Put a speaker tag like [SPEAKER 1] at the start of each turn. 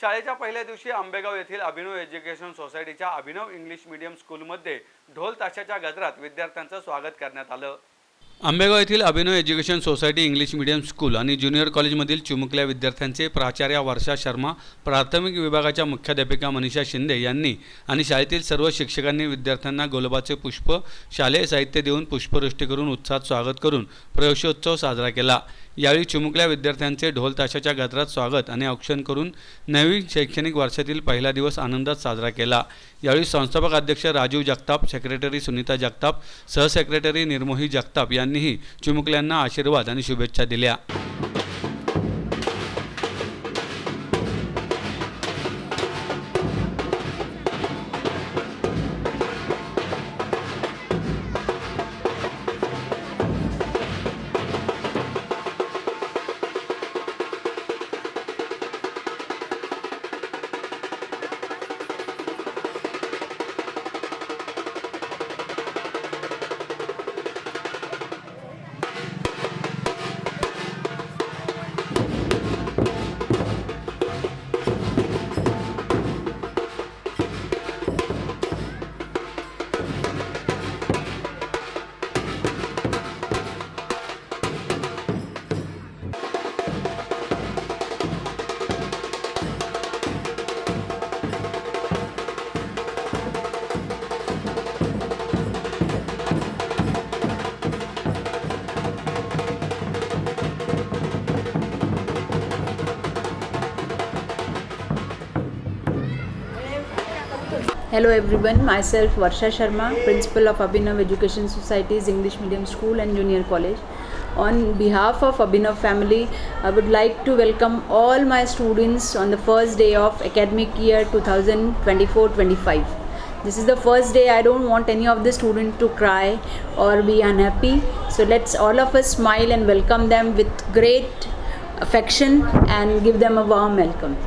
[SPEAKER 1] शाळेच्या पहिल्या दिवशी आंबेगाव येथील अभिनव एज्युकेशन सोसायटीच्या अभिनव इंग्लिश मीडियम स्कूलमध्ये ढोल ताशाच्या गजरात विद्यार्थ्यांचं स्वागत करण्यात आलं। आंबेगाव येथील Abhinav education society English medium school आणि ज्युनियर कॉलेजमधील चिमुकल्या विद्यार्थ्यांचे प्राचार्य वर्षा शर्मा, प्राथमिक विभागाच्या मुख्याध्यापिका मनीषा शिंदे यांनी आणि शाळेतील सर्व शिक्षकांनी विद्यार्थ्यांना गुलाबाचे पुष्प, शालेय साहित्य देऊन पुष्पवृष्टी करून उत्साहात स्वागत करून प्रवेशोत्सव साजरा केला। यावेळी चिमुकल्या विद्यार्थ्यांचे ढोल ताशाच्या गजरात स्वागत आणि औक्षण करून नवीन शैक्षणिक वर्षातील पहिला दिवस आनंदात साजरा केला। यावेळी संस्थापक अध्यक्ष राजीव जगताप, सेक्रेटरी सुनीता जगताप, सहसेक्रेटरी निर्मोही जगताप यांनीही चिमुकल्यांना आशीर्वाद आणि शुभेच्छा दिल्या।
[SPEAKER 2] Hello everyone, myself Varsha Sharma, Principal of Abhinav Education Society's English Medium School and Junior College. On behalf of Abhinav family, I would like to welcome all my students on the first day of academic year 2024-25. This is the first day. I don't want any of the students to cry or be unhappy. So let's all of us smile and welcome them with great affection and give them a warm welcome.